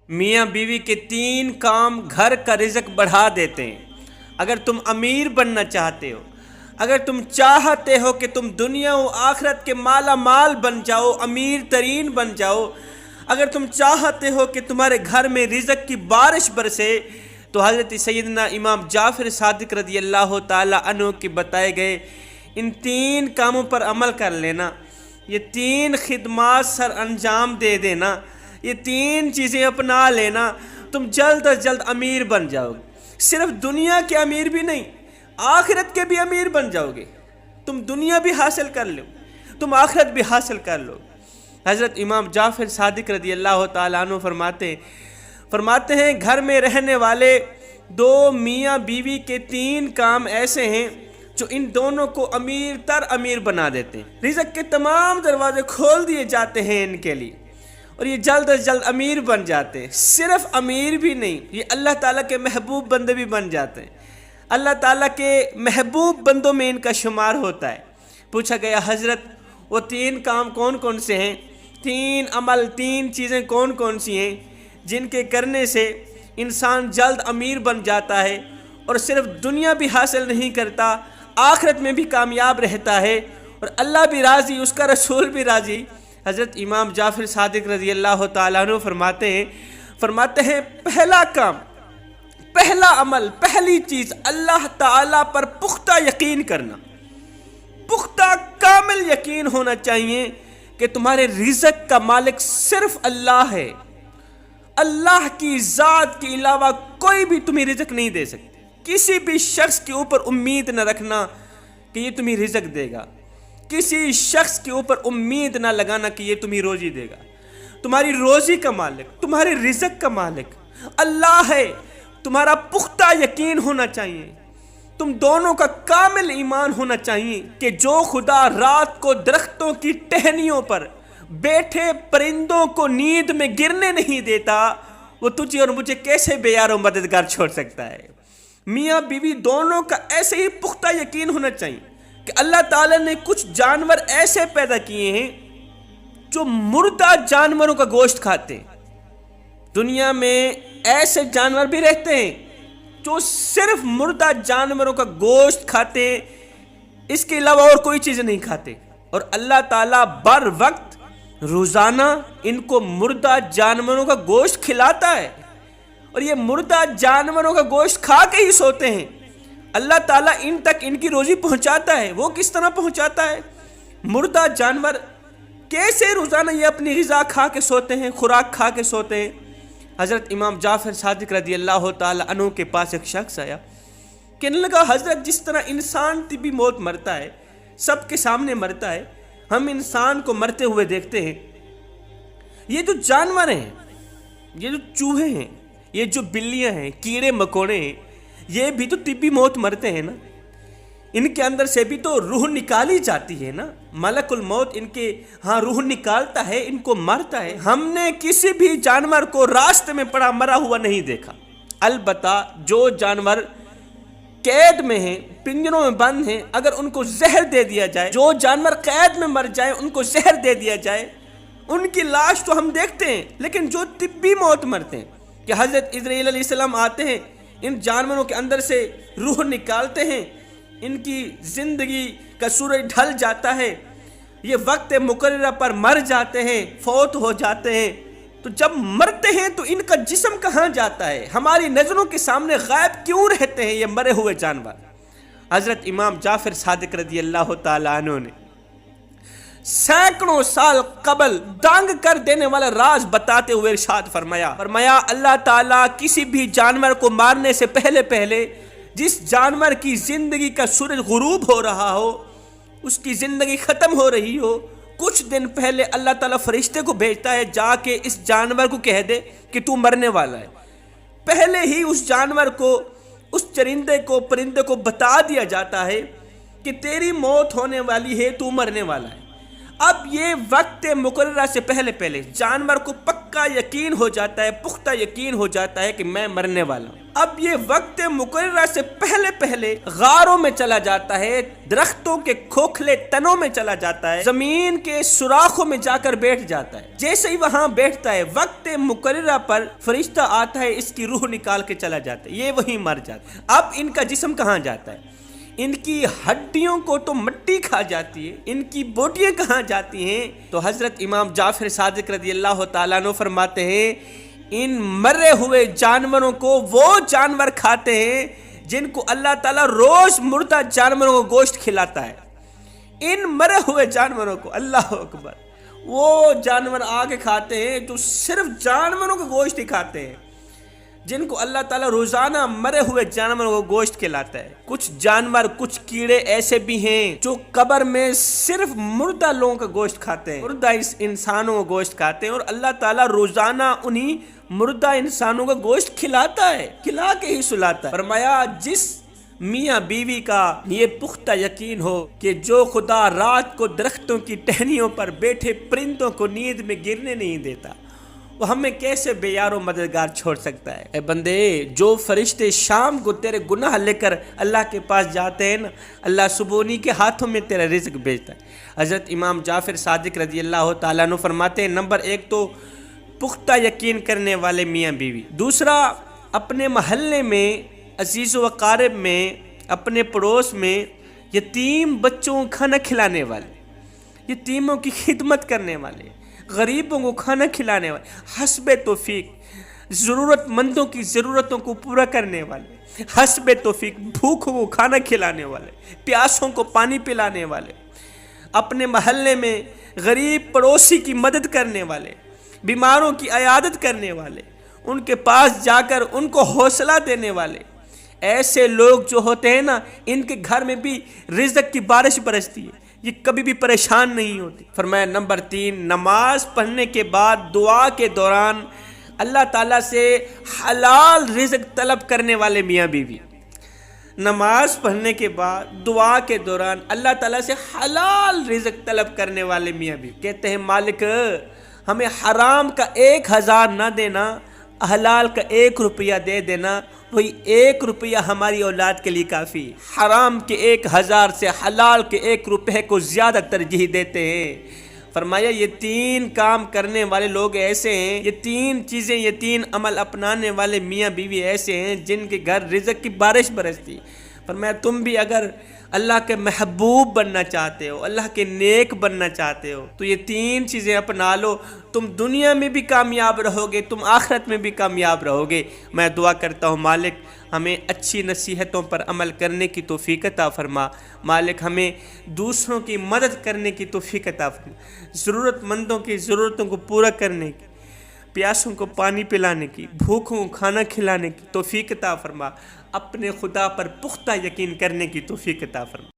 میاں بیوی کے 3 کام گھر کا رزق بڑھا دیتے ہیں۔ اگر تم امیر بننا چاہتے ہو، اگر تم چاہتے ہو کہ تم دنیا و آخرت کے مالا مال بن جاؤ، امیر ترین بن جاؤ، اگر تم چاہتے ہو کہ تمہارے گھر میں رزق کی بارش برسے، تو حضرت سیدنا امام جعفر صادق رضی اللہ تعالی عنہ کے بتائے گئے ان 3 کاموں پر عمل کر لینا، یہ 3 خدمات سر انجام دے دینا، یہ 3 چیزیں اپنا لینا، تم جلد از جلد امیر بن جاؤ گے۔ صرف دنیا کے امیر بھی نہیں، آخرت کے بھی امیر بن جاؤ گے۔ تم دنیا بھی حاصل کر لو، تم آخرت بھی حاصل کر لو۔ حضرت امام جعفر صادق رضی اللہ تعالیٰ عنہ فرماتے ہیں گھر میں رہنے والے 2 میاں بیوی کے 3 کام ایسے ہیں جو ان دونوں کو امیر تر امیر بنا دیتے ہیں۔ رزق کے تمام دروازے کھول دیے جاتے ہیں ان کے لیے، اور یہ جلد از جلد امیر بن جاتے ہیں۔ صرف امیر بھی نہیں، یہ اللہ تعالیٰ کے محبوب بندے بھی بن جاتے ہیں۔ اللہ تعالیٰ کے محبوب بندوں میں ان کا شمار ہوتا ہے۔ پوچھا گیا حضرت وہ 3 کام کون کون سے ہیں؟ 3 عمل، 3 چیزیں کون کون سی ہیں جن کے کرنے سے انسان جلد امیر بن جاتا ہے اور صرف دنیا بھی حاصل نہیں کرتا، آخرت میں بھی کامیاب رہتا ہے، اور اللہ بھی راضی، اس کا رسول بھی راضی۔ حضرت امام جعفر صادق رضی اللہ تعالیٰ عنہ فرماتے ہیں پہلا کام، پہلا عمل، پہلی چیز اللہ تعالیٰ پر پختہ یقین کرنا، پختہ کامل یقین ہونا چاہیے کہ تمہارے رزق کا مالک صرف اللہ ہے۔ اللہ کی ذات کے علاوہ کوئی بھی تمہیں رزق نہیں دے سکتا۔ کسی بھی شخص کے اوپر امید نہ رکھنا کہ یہ تمہیں رزق دے گا، کسی شخص کے اوپر امید نہ لگانا کہ یہ تمہیں روزی دے گا۔ تمہاری روزی کا مالک، تمہارے رزق کا مالک اللہ ہے۔ تمہارا پختہ یقین ہونا چاہیے، تم دونوں کا کامل ایمان ہونا چاہیے کہ جو خدا رات کو درختوں کی ٹہنیوں پر بیٹھے پرندوں کو نیند میں گرنے نہیں دیتا، وہ تجھے اور مجھے کیسے بے یار و مددگار چھوڑ سکتا ہے؟ میاں بیوی دونوں کا ایسے ہی پختہ یقین ہونا چاہیے کہ اللہ تعالیٰ نے کچھ جانور ایسے پیدا کیے ہیں جو مردہ جانوروں کا گوشت کھاتے ہیں۔ دنیا میں ایسے جانور بھی رہتے ہیں جو صرف مردہ جانوروں کا گوشت کھاتے ہیں، اس کے علاوہ اور کوئی چیز نہیں کھاتے، اور اللہ تعالیٰ بر وقت روزانہ ان کو مردہ جانوروں کا گوشت کھلاتا ہے، اور یہ مردہ جانوروں کا گوشت کھا کے ہی سوتے ہیں۔ اللہ تعالیٰ ان تک ان کی روزی پہنچاتا ہے۔ وہ کس طرح پہنچاتا ہے؟ مردہ جانور کیسے روزانہ یہ اپنی غذا کھا کے سوتے ہیں، خوراک کھا کے سوتے ہیں۔ حضرت امام جعفر صادق رضی اللہ تعالی عنہ کے پاس ایک شخص آیا، کہنے لگا حضرت جس طرح انسان طبی موت مرتا ہے، سب کے سامنے مرتا ہے، ہم انسان کو مرتے ہوئے دیکھتے ہیں، یہ جو جانور ہیں، یہ جو چوہے ہیں، یہ جو بلیاں ہیں، کیڑے مکوڑے ہیں، یہ بھی تو طبی موت مرتے ہیں نا، ان کے اندر سے بھی تو روح نکالی جاتی ہے نا، ملک الموت ان کے ہاں روح نکالتا ہے، ان کو مارتا ہے۔ ہم نے کسی بھی جانور کو راستے میں پڑا مرا ہوا نہیں دیکھا، البتہ جو جانور قید میں ہیں، پنجروں میں بند ہیں، اگر ان کو زہر دے دیا جائے، جو جانور قید میں مر جائے ان کو زہر دے دیا جائے، ان کی لاش تو ہم دیکھتے ہیں، لیکن جو طبی موت مرتے ہیں کہ حضرت اسرائیل علیہ السلام آتے ہیں، ان جانوروں کے اندر سے روح نکالتے ہیں، ان کی زندگی کا سورج ڈھل جاتا ہے، یہ وقت مقررہ پر مر جاتے ہیں، فوت ہو جاتے ہیں، تو جب مرتے ہیں تو ان کا جسم کہاں جاتا ہے؟ ہماری نظروں کے سامنے غائب کیوں رہتے ہیں یہ مرے ہوئے جانور؟ حضرت امام جعفر صادق رضی اللہ تعالی عنہ نے سینکڑوں سال قبل دانگ کر دینے والا راز بتاتے ہوئے ارشاد فرمایا اللہ تعالیٰ کسی بھی جانور کو مارنے سے پہلے جس جانور کی زندگی کا سورج غروب ہو رہا ہو، اس کی زندگی ختم ہو رہی ہو، کچھ دن پہلے اللہ تعالیٰ فرشتے کو بھیجتا ہے، جا کے اس جانور کو کہہ دے کہ تو مرنے والا ہے۔ پہلے ہی اس جانور کو، اس چرندے کو، پرندے کو بتا دیا جاتا ہے کہ تیری موت ہونے والی ہے، تو مرنے والا ہے۔ اب یہ وقت مقررہ سے پہلے پہلے جانور کو پکا یقین ہو جاتا ہے، پختہ یقین ہو جاتا ہے کہ میں مرنے والا ہوں۔ اب یہ وقت مقررہ سے پہلے پہلے غاروں میں چلا جاتا ہے، درختوں کے کھوکھلے تنوں میں چلا جاتا ہے، زمین کے سوراخوں میں جا کر بیٹھ جاتا ہے۔ جیسے ہی وہاں بیٹھتا ہے، وقت مقررہ پر فرشتہ آتا ہے، اس کی روح نکال کے چلا جاتا ہے، یہ وہیں مر جاتا ہے۔ اب ان کا جسم کہاں جاتا ہے؟ ان کی ہڈیوں کو تو مٹی کھا جاتی ہے، ان کی بوٹیاں کہاں جاتی ہیں؟ تو حضرت امام جعفر صادق رضی اللہ تعالیٰ عنہ فرماتے ہیں ان مرے ہوئے جانوروں کو وہ جانور کھاتے ہیں جن کو اللہ تعالیٰ روز مردہ جانوروں کو گوشت کھلاتا ہے۔ ان مرے ہوئے جانوروں کو، اللہ اکبر، وہ جانور آگے کھاتے ہیں جو صرف جانوروں کو گوشت ہی کھاتے ہیں، جن کو اللہ تعالیٰ روزانہ مرے ہوئے جانوروں کو گوشت کھلاتا ہے۔ کچھ جانور، کچھ کیڑے ایسے بھی ہیں جو قبر میں صرف مردہ لوگوں کا گوشت کھاتے ہیں، مردہ انسانوں کو گوشت کھاتے ہیں، اور اللہ تعالیٰ روزانہ انہی مردہ انسانوں کا گوشت کھلاتا ہے، کھلا کے ہی سلاتا ہے۔ فرمایا جس میاں بیوی کا یہ پختہ یقین ہو کہ جو خدا رات کو درختوں کی ٹہنیوں پر بیٹھے پرندوں کو نیند میں گرنے نہیں دیتا، وہ ہمیں کیسے بے یار و مددگار چھوڑ سکتا ہے؟ اے بندے، جو فرشتے شام کو تیرے گناہ لے کر اللہ کے پاس جاتے ہیں نا، اللہ صبح کے ہاتھوں میں تیرا رزق بھیجتا ہے۔ حضرت امام جعفر صادق رضی اللہ تعالیٰ عنہ فرماتے ہیں نمبر 1 تو پختہ یقین کرنے والے میاں بیوی، دوسرا اپنے محلے میں، عزیز و اقارب میں، اپنے پڑوس میں یتیم بچوں کو کھانا کھلانے والے، یتیموں کی خدمت کرنے والے، غریبوں کو کھانا کھلانے والے، حسب توفیق ضرورت مندوں کی ضرورتوں کو پورا کرنے والے، حسب توفیق بھوکوں کو کھانا کھلانے والے، پیاسوں کو پانی پلانے والے، اپنے محلے میں غریب پڑوسی کی مدد کرنے والے، بیماروں کی عیادت کرنے والے، ان کے پاس جا کر ان کو حوصلہ دینے والے، ایسے لوگ جو ہوتے ہیں نا، ان کے گھر میں بھی رزق کی بارش برستی ہے، یہ کبھی بھی پریشان نہیں ہوتی۔ فرمایا نمبر 3 نماز پڑھنے کے بعد دعا کے دوران اللہ تعالیٰ سے حلال رزق طلب کرنے والے میاں بیوی، نماز پڑھنے کے بعد دعا کے دوران اللہ تعالیٰ سے حلال رزق طلب کرنے والے میاں بیوی کہتے ہیں مالک ہمیں حرام کا 1000 نہ دینا، حلال کا 1 روپیہ دے دینا، وہی 1 روپیہ ہماری اولاد کے لیے کافی۔ حرام کے 1000 سے حلال کے 1 روپے کو زیادہ ترجیح دیتے ہیں۔ فرمایا یہ 3 کام کرنے والے لوگ ایسے ہیں، یہ 3 چیزیں، یہ 3 عمل اپنانے والے میاں بیوی ایسے ہیں جن کے گھر رزق کی بارش برستی۔ فرمایا تم بھی اگر اللہ کے محبوب بننا چاہتے ہو، اللہ کے نیک بننا چاہتے ہو، تو یہ 3 چیزیں اپنا لو، تم دنیا میں بھی کامیاب رہو گے، تم آخرت میں بھی کامیاب رہو گے۔ میں دعا کرتا ہوں مالک ہمیں اچھی نصیحتوں پر عمل کرنے کی توفیق عطا فرما، مالک ہمیں دوسروں کی مدد کرنے کی توفیق عطا فرما، ضرورت مندوں کی ضرورتوں کو پورا کرنے کی، پیاسوں کو پانی پلانے کی، بھوکوں کو کھانا کھلانے کی توفیق عطا فرما، اپنے خدا پر پختہ یقین کرنے کی توفیق عطا فرما۔